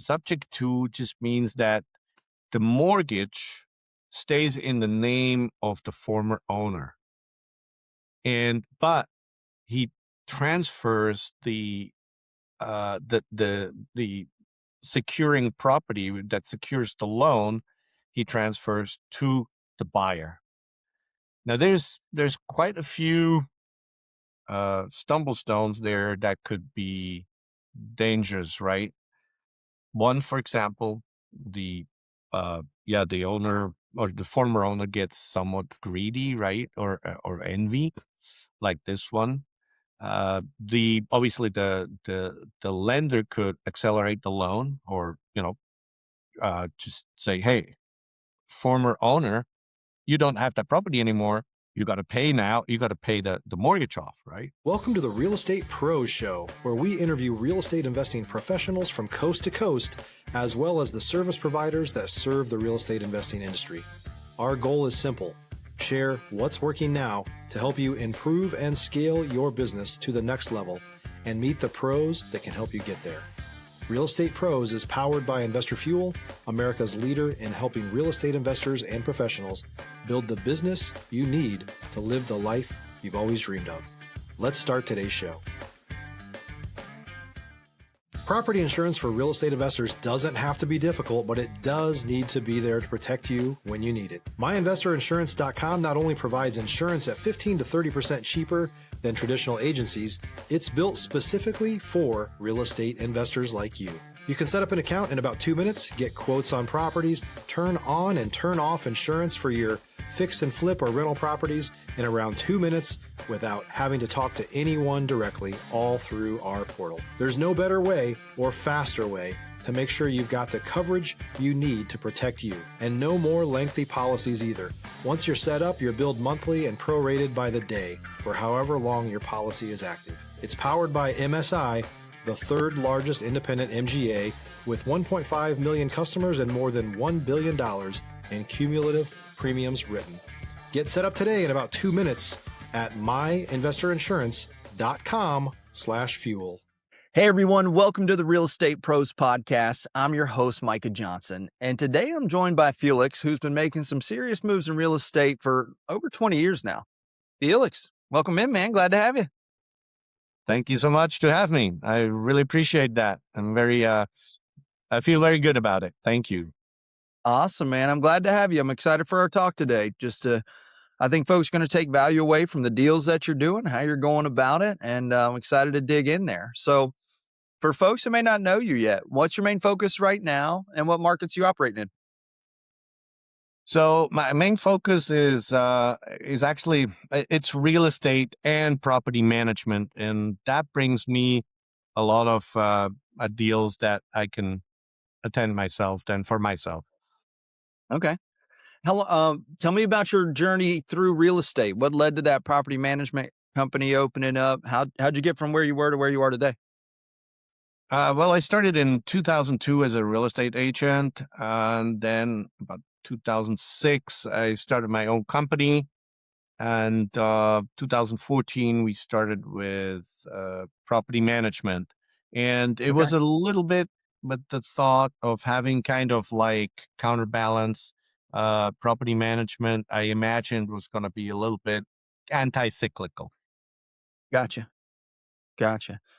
subject to just means that the mortgage stays in the name of the former owner. But he transfers the securing property that secures the loan, he transfers to the buyer. Now there's quite a few stumble stones there that could be dangerous, right? One, for example, the owner or the former owner gets somewhat greedy, right? Or envy, like this one. Obviously the lender could accelerate the loan, or just say, hey, former owner, you don't have that property anymore. You got to pay now. You got to pay the mortgage off, right? Welcome to the Real Estate Pros Show, where we interview real estate investing professionals from coast to coast, as well as the service providers that serve the real estate investing industry. Our goal is simple: share what's working now to help you improve and scale your business to the next level and meet the pros that can help you get there. Real Estate Pros is powered by Investor Fuel, America's leader in helping real estate investors and professionals build the business you need to live the life you've always dreamed of. Let's start today's show. Property insurance for real estate investors doesn't have to be difficult, but it does need to be there to protect you when you need it. MyInvestorInsurance.com not only provides insurance at 15 to 30% cheaper than traditional agencies, it's built specifically for real estate investors like you. You can set up an account in about 2 minutes, get quotes on properties, turn on and turn off insurance for your fix and flip or rental properties in around 2 minutes without having to talk to anyone directly, all through our portal. There's no better way or faster way to make sure you've got the coverage you need to protect you, and no more lengthy policies either. Once you're set up, you're billed monthly and prorated by the day for however long your policy is active. It's powered by MSI, the third largest independent MGA, with 1.5 million customers and more than $1 billion in cumulative premiums written. Get set up today in about 2 minutes at myinvestoriinsurance.com/fuel. Hey everyone, welcome to the Real Estate Pros Podcast. I'm your host, Micah Johnson, and today I'm joined by Felix, who's been making some serious moves in real estate for over 20 years now. Felix, welcome in, man. Glad to have you. Thank you so much to have me. I really appreciate that. I feel very good about it. Thank you. Awesome, man. I'm glad to have you. I'm excited for our talk today. I think folks are going to take value away from the deals that you're doing, how you're going about it, and I'm excited to dig in there. So for folks who may not know you yet, what's your main focus right now and what markets you operating in? So my main focus is actually, it's real estate and property management, and that brings me a lot of deals that I can attend myself for myself. Okay. Tell me about your journey through real estate. What led to that property management company opening up? How'd you get from where you were to where you are today? Well, I started in 2002 as a real estate agent, and then about 2006, I started my own company. And 2014, we started with property management. And it was a little bit, but the thought of having kind of like counterbalance property management, I imagined was going to be a little bit anti-cyclical. Gotcha.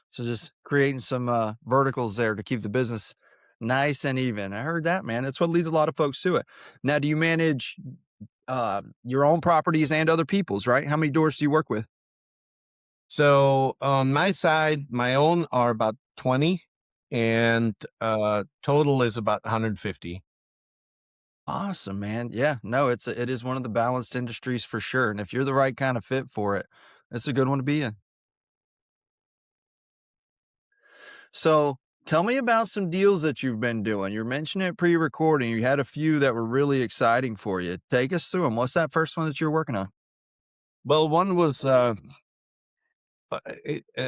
So just creating some verticals there to keep the business nice and even. I heard that, man. That's what leads a lot of folks to it. Now, do you manage your own properties and other people's, right? How many doors do you work with? So on my side, my own are about 20, and total is about 150. Awesome, man. Yeah, no, it is one of the balanced industries for sure. And if you're the right kind of fit for it, it's a good one to be in. So tell me about some deals that you've been doing. You're mentioning it pre-recording. You had a few that were really exciting for you. Take us through them. What's that first one that you're working on? Well, one was an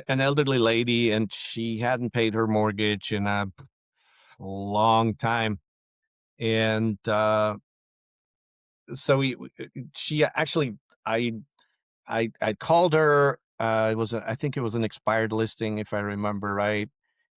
elderly lady, and she hadn't paid her mortgage in a long time. And so she actually, I called her. I think it was an expired listing, if I remember right.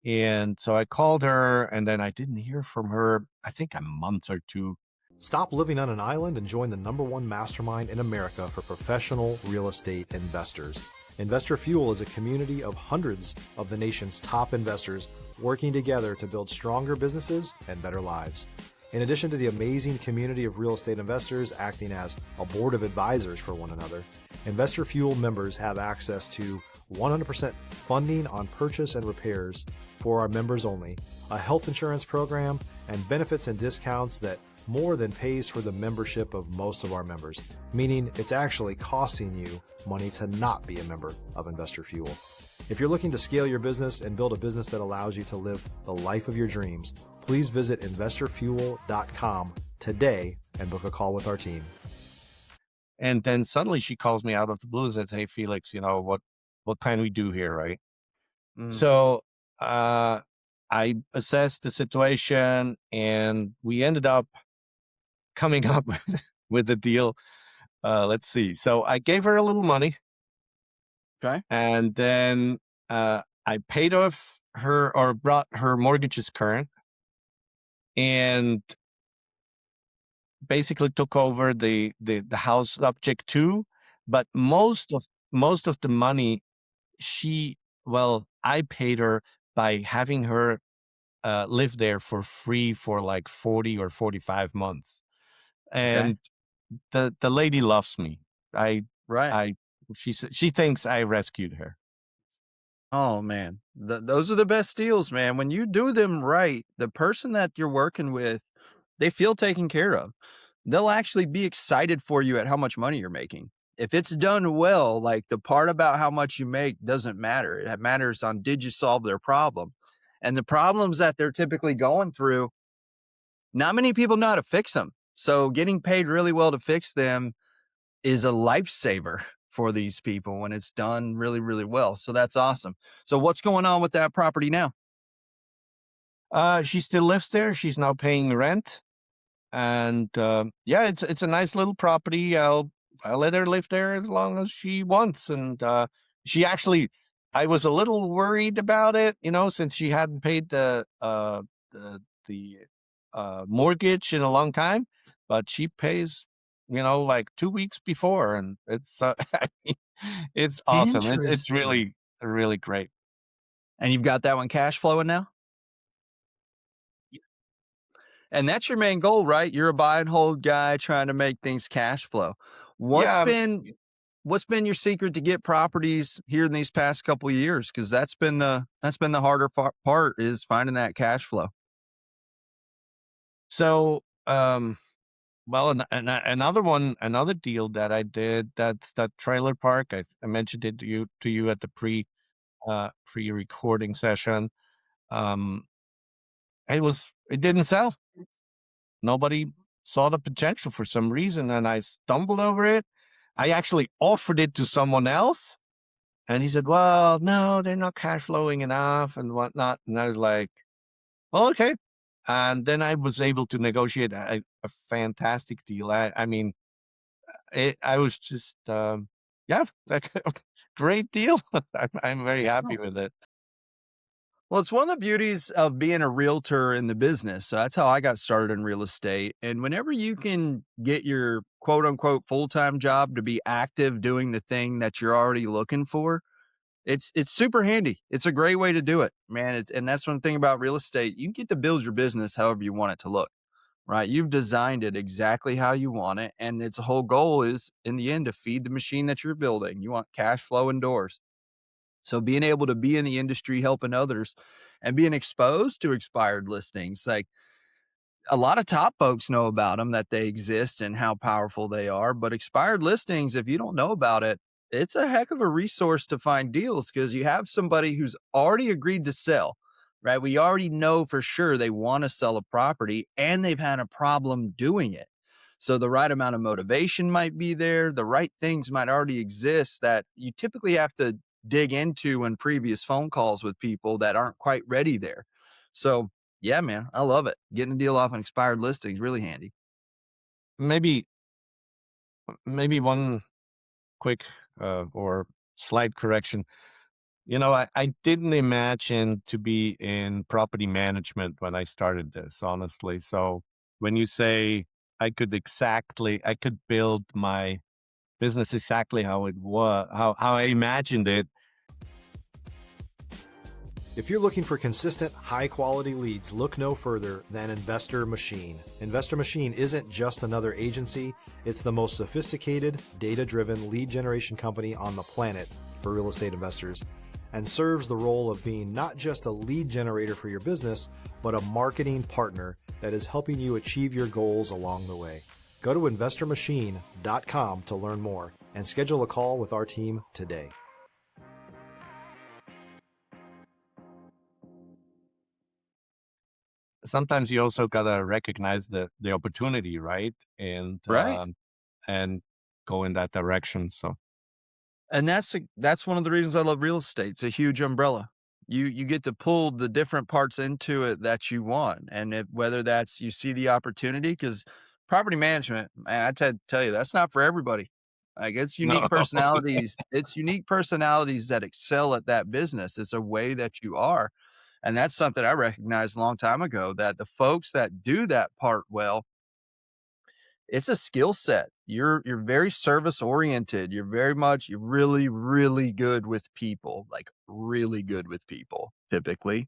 And so I called her, and then I didn't hear from her, I think a month or two. Stop living on an island and join the #1 mastermind in America for professional real estate investors. Investor Fuel is a community of hundreds of the nation's top investors working together to build stronger businesses and better lives. In addition to the amazing community of real estate investors acting as a board of advisors for one another, Investor Fuel members have access to 100% funding on purchase and repairs for our members only, a health insurance program, and benefits and discounts that more than pays for the membership of most of our members, meaning it's actually costing you money to not be a member of Investor Fuel. If you're looking to scale your business and build a business that allows you to live the life of your dreams, please visit investorfuel.com today and book a call with our team. And then suddenly she calls me out of the blue and says, "Hey, Felix, what can we do here?" Right. Mm, So I assessed the situation, and we ended up coming up with a deal. Let's see. So I gave her a little money, okay. and then I paid off her, or brought her mortgages current, and basically took over the house subject to. But most of the money, I paid her by having her live there for free for like 40 or 45 months. Okay. And the lady loves me. I Right. I she thinks I rescued her. Oh man, those are the best deals, man. When you do them right, the person that you're working with, they feel taken care of. They'll actually be excited for you at how much money you're making. If it's done well, like the part about how much you make doesn't matter. It matters on did you solve their problem? And the problems that they're typically going through, not many people know how to fix them. So getting paid really well to fix them is a lifesaver for these people when it's done really, really well. So that's awesome. So what's going on with that property now? She still lives there. She's now paying rent, and yeah, it's a nice little property. I'll let her live there as long as she wants. And she actually, I was a little worried about it, since she hadn't paid the mortgage in a long time, but she pays, like 2 weeks before, and it's I mean, it's awesome. It's Interesting. really really great. And you've got that one cash flowing now? And that's your main goal, right? You're a buy and hold guy trying to make things cash flow. What's Yeah. been what's been your secret to get properties here in these past couple of years? Because that's been the harder part is finding that cash flow. So, another deal that I did, that's that trailer park. I mentioned it to you at the pre-recording session. Um, it didn't sell. Nobody saw the potential for some reason, and I stumbled over it. I actually offered it to someone else, and he said, "Well, no, they're not cash flowing enough and whatnot." And I was like, "Well, okay." And then I was able to negotiate a fantastic deal. I mean, I was just, yeah, like great deal. I'm very happy with it. Well, it's one of the beauties of being a realtor in the business. So that's how I got started in real estate. And whenever you can get your quote unquote full-time job to be active doing the thing that you're already looking for, it's super handy. It's a great way to do it, man. And that's one thing about real estate. You get to build your business however you want it to look, right? You've designed it exactly how you want it. And its whole goal is in the end to feed the machine that you're building. You want cash flow indoors. So being able to be in the industry helping others and being exposed to expired listings, like a lot of top folks know about them, that they exist and how powerful they are. But expired listings, if you don't know about it, it's a heck of a resource to find deals because you have somebody who's already agreed to sell, right? We already know for sure they want to sell a property and they've had a problem doing it. So the right amount of motivation might be there. The right things might already exist that you typically have to dig into in previous phone calls with people that aren't quite ready there. So yeah, man, I love it. Getting a deal off an expired listing is really handy. Maybe one quick or slight correction. I didn't imagine to be in property management when I started this, honestly. So when you say I could build my business exactly how it was, how I imagined it. If you're looking for consistent, high quality leads, look no further than Investor Machine. Investor Machine isn't just another agency, it's the most sophisticated, data driven lead generation company on the planet for real estate investors, and serves the role of being not just a lead generator for your business, but a marketing partner that is helping you achieve your goals along the way. Go to investormachine.com to learn more and schedule a call with our team today. Sometimes you also gotta recognize the opportunity, right? And Right. and go in that direction. So And that's one of the reasons I love real estate. It's a huge umbrella. You get to pull the different parts into it that you want, and whether that's you see the opportunity, because property management, man, tell you that's not for everybody. Like no. It's unique personalities that excel at that business. It's a way that you are, and that's something I recognized a long time ago. That the folks that do that part well, it's a skill set. You're very service oriented. You're really, really good with people, like really good with people typically.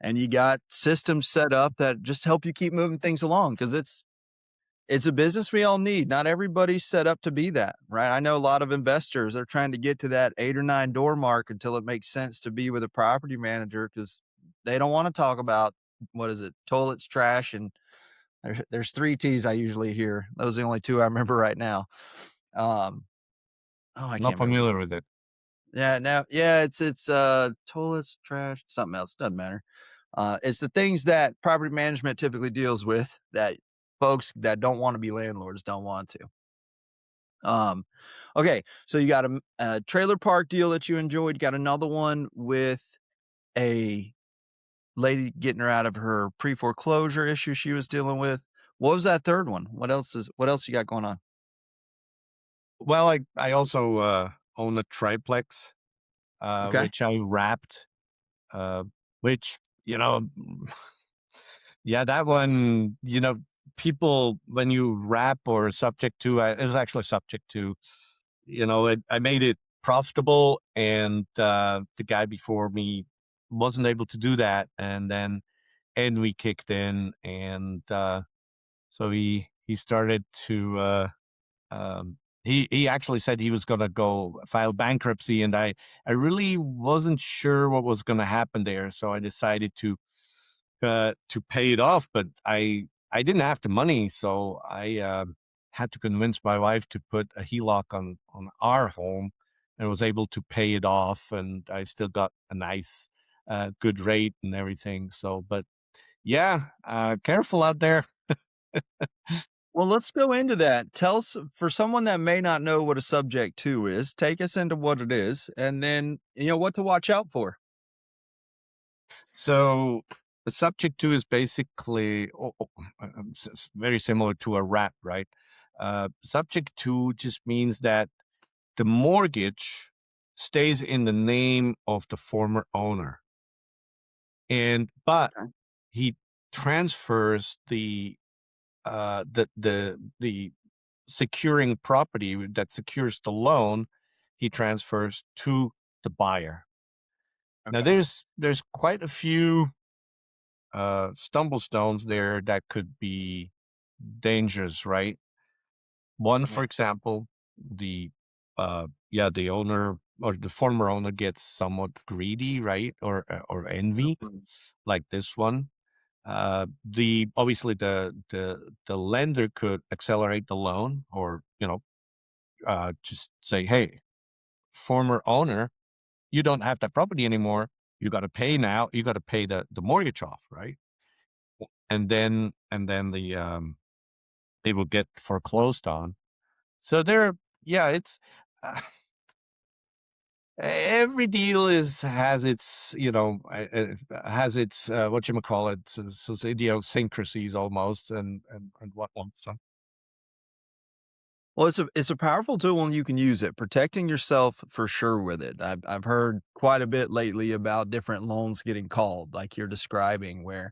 And you got systems set up that just help you keep moving things along because it's a business we all need. Not everybody's set up to be that, right? I know a lot of investors are trying to get to that 8 or 9 door mark until it makes sense to be with a property manager because they don't want to talk about what is it, toilets, trash, and there's 3 T's I usually hear. Those are the only 2 I remember right now. Um, oh, I Not can't remember. familiar with it. Yeah, now it's toilets, trash, something else, doesn't matter. It's the things that property management typically deals with that folks that don't wanna be landlords don't want to. Okay, so you got a trailer park deal that you enjoyed, got another one with a lady getting her out of her pre-foreclosure issue she was dealing with. What was that 3rd one? What else you got going on? Well, I also own a triplex, Okay. which I wrapped, uh, which you know, yeah, that one, people when you wrap or subject to, it was actually subject to, I made it profitable, and the guy before me wasn't able to do that, and then Henry kicked in, and so he started to. He actually said he was going to go file bankruptcy, and I really wasn't sure what was going to happen there, so I decided to pay it off. But I didn't have the money, so I had to convince my wife to put a HELOC on our home, and was able to pay it off, and I still got a nice good rate and everything. So, but yeah, careful out there. Well, let's go into that. Tell us, for someone that may not know what a subject to is, take us into what it is, and then, what to watch out for. So the subject to is basically very similar to a rap, right? Subject to just means that the mortgage stays in the name of the former owner, but Okay. he transfers the securing property that secures the loan. He transfers to the buyer. Now, Okay. there's quite a few stumble stones there that could be dangerous, right? One, Yeah. for example, the owner or the former owner gets somewhat greedy, right? Or envy, Mhm. like this one. The obviously the lender could accelerate the loan, or just say, hey, former owner, you don't have that property anymore. You got to pay now. You got to pay the mortgage off, right? And then they will get foreclosed on. So yeah, it's uh, every deal has its has its what you call it, so idiosyncrasies almost, and whatnot. So Well, it's a powerful tool and you can use it. Protecting yourself for sure with it. I've heard quite a bit lately about different loans getting called, like you're describing, where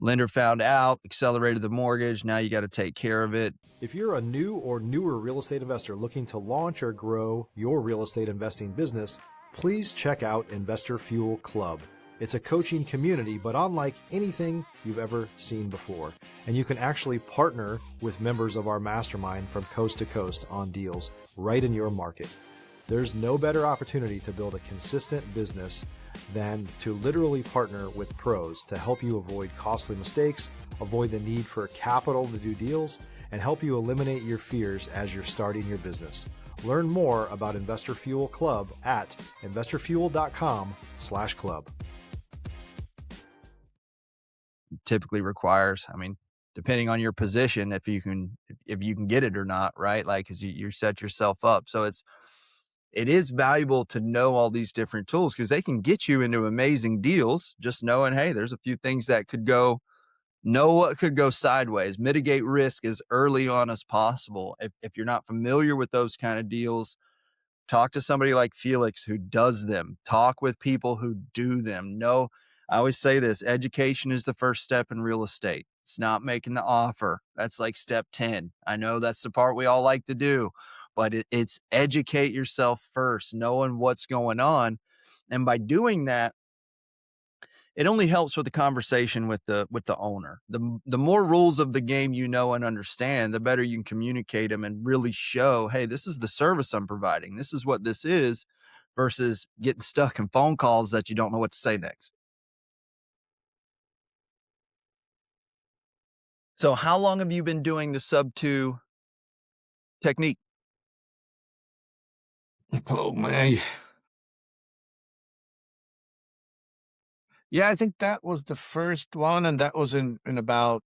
lender found out, accelerated the mortgage. Now you got to take care of it. If you're a new or newer real estate investor looking to launch or grow your real estate investing business, please check out Investor Fuel Club. It's a coaching community, but unlike anything you've ever seen before. And you can actually partner with members of our mastermind from coast to coast on deals right in your market. There's no better opportunity to build a consistent business than to literally partner with pros to help you avoid costly mistakes, avoid the need for capital to do deals, and help you eliminate your fears as you're starting your business. Learn more about Investor Fuel Club at investorfuel.com/club. Typically requires, I mean, depending on your position, if you can get it or not, right? Like, cause you set yourself up. So it is valuable to know all these different tools because they can get you into amazing deals. Just knowing, hey, there's a few things that could go, know what could go sideways, mitigate risk as early on as possible. If you're not familiar with those kind of deals, talk to somebody like Felix who does them. Talk with people who do them. No, I always say this, education is the first step in real estate. It's not making the offer. That's like step 10. I know that's the part we all like to do, but it's educate yourself first, knowing what's going on. And by doing that, it only helps with the conversation with the owner. The more rules of the game you know and understand, the better you can communicate them and really show, hey, this is the service I'm providing. This is what this is, versus getting stuck in phone calls that you don't know what to say next. So how long have you been doing the sub two technique? Oh my. Yeah, I think that was the first one, and that was in about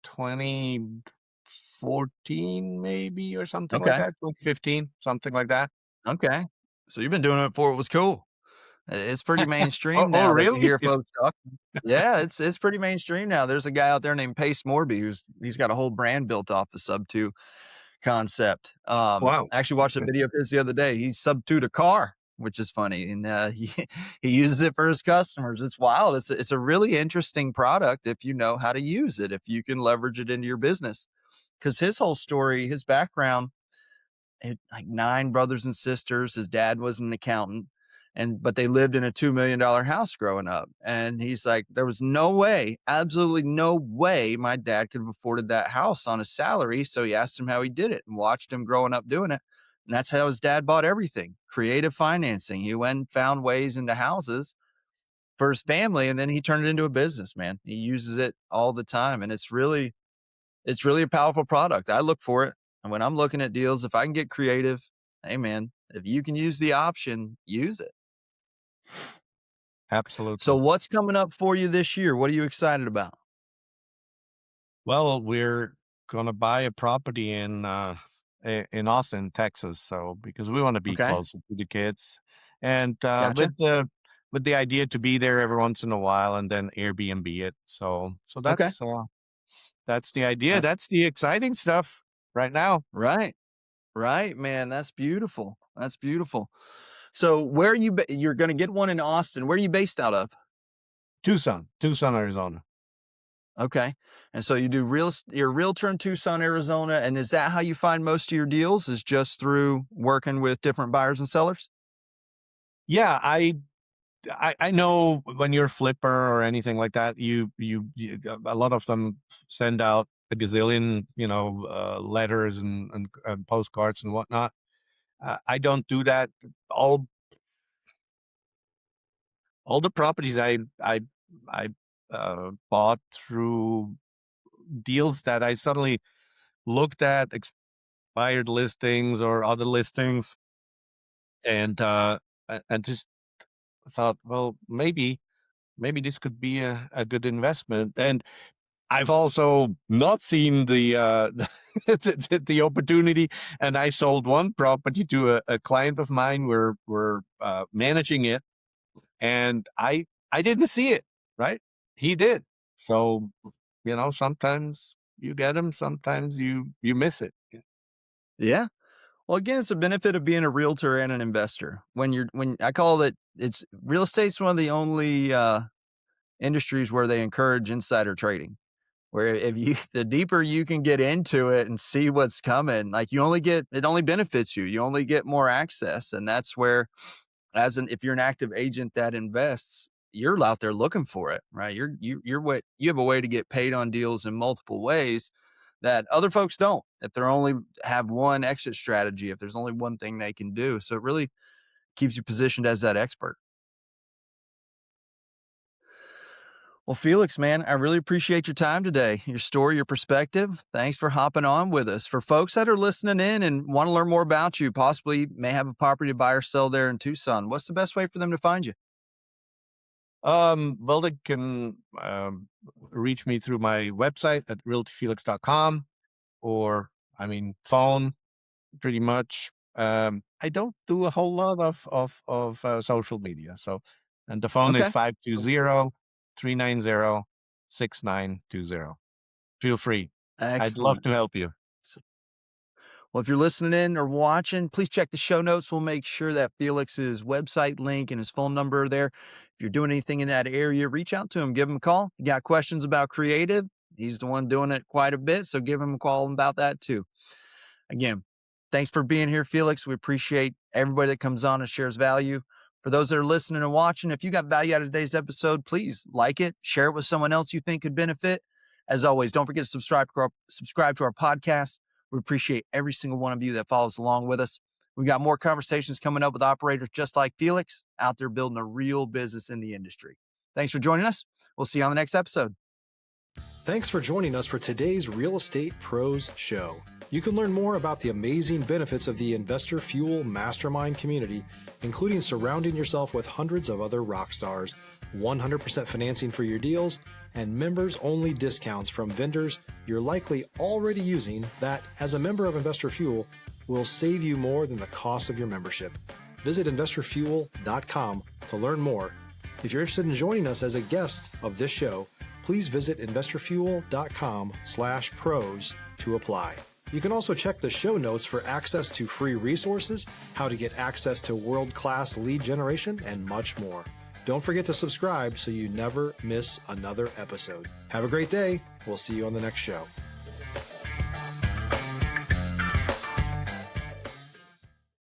2014, maybe, or something like Okay. that. 2015, something like that. Okay. So you've been doing it before it was cool. It's pretty Oh, mainstream oh, now that you really? hear folks talk. Yeah, it's pretty mainstream now. There's a guy out there named Pace Morby he's got a whole brand built off the sub two concept. Wow. I actually watched a video of his the other day. He sub two'd a car, which is funny, and he uses it for his customers. It's wild. It's a really interesting product if you know how to use it, if you can leverage it into your business. Because his whole story, his background, like 9 brothers and sisters. His dad was an accountant, but they lived in a $2 million house growing up. And he's like, there was no way, absolutely no way my dad could have afforded that house on his salary. So he asked him how he did it and watched him growing up doing it. And that's how his dad bought everything, creative financing. He went and found ways into houses for his family. And then he turned it into a business, man. He uses it all the time. And it's really a powerful product. I look for it. And when I'm looking at deals, if I can get creative, hey man, if you can use the option, use it. So Absolutely. what's coming up for you this year? What are you excited about? Well, we're gonna buy a property in Austin, Texas. So because we want to be Okay. closer to the kids, and Gotcha. with the idea to be there every once in a while, and then Airbnb it. So Okay. that's the idea. Uh, That's the exciting stuff right now. right. Right, man. That's beautiful. That's beautiful. So where are you, you're going to get one in Austin. Where are you based out of? Tucson, Arizona. Okay. And so you do you're a realtor in Tucson, Arizona. And is that how you find most of your deals, is just through working with different buyers and sellers? Yeah, I know when you're a flipper or anything like that, you a lot of them send out a gazillion, letters and postcards and whatnot. I don't do that. All all the properties I bought through deals that I suddenly looked at expired listings or other listings, and just thought, well, maybe this could be a good investment. And I've also not seen the opportunity, and I sold one property to a client of mine. We're managing it, and I didn't see it. Right, he did. So sometimes you get them, sometimes you miss it. Yeah. Well, again, it's a benefit of being a realtor and an investor. When I call it, it's real estate's one of the only industries where they encourage insider trading. Where if you, the deeper you can get into it and see what's coming, like it only benefits you. You only get more access. And that's where, if you're an active agent that invests, you're out there looking for it, right? You have a way to get paid on deals in multiple ways that other folks don't. If they're only have one exit strategy, if there's only one thing they can do. So it really keeps you positioned as that expert. Well, Felix, man, I really appreciate your time today, your story, your perspective. Thanks for hopping on with us. For folks that are listening in and want to learn more about you, possibly may have a property to buy or sell there in Tucson, what's the best way for them to find you? Well, they can reach me through my website at realtyfelix.com, or phone, pretty much. I don't do a whole lot of social media. So, and the phone is Okay. 520-390-6920. Feel free. I'd love Excellent. to help you. Well, if you're listening in or watching, please check the show notes. We'll make sure that Felix's website link and his phone number are there. If you're doing anything in that area, reach out to him, give him a call. You got questions about creative? He's the one doing it quite a bit, so give him a call about that too. Again, thanks for being here, Felix. We appreciate everybody that comes on and shares value. For those that are listening and watching, if you got value out of today's episode, please like it, share it with someone else you think could benefit. As always, don't forget to subscribe to our podcast. We appreciate every single one of you that follows along with us. We got more conversations coming up with operators just like Felix out there building a real business in the industry. Thanks for joining us. We'll see you on the next episode. Thanks for joining us for today's Real Estate Pros Show. You can learn more about the amazing benefits of the Investor Fuel Mastermind community, including surrounding yourself with hundreds of other rock stars, 100% financing for your deals, and members-only discounts from vendors you're likely already using that, as a member of Investor Fuel, will save you more than the cost of your membership. Visit investorfuel.com to learn more. If you're interested in joining us as a guest of this show, please visit investorfuel.com/pros to apply. You can also check the show notes for access to free resources, how to get access to world-class lead generation, and much more. Don't forget to subscribe so you never miss another episode. Have a great day. We'll see you on the next show.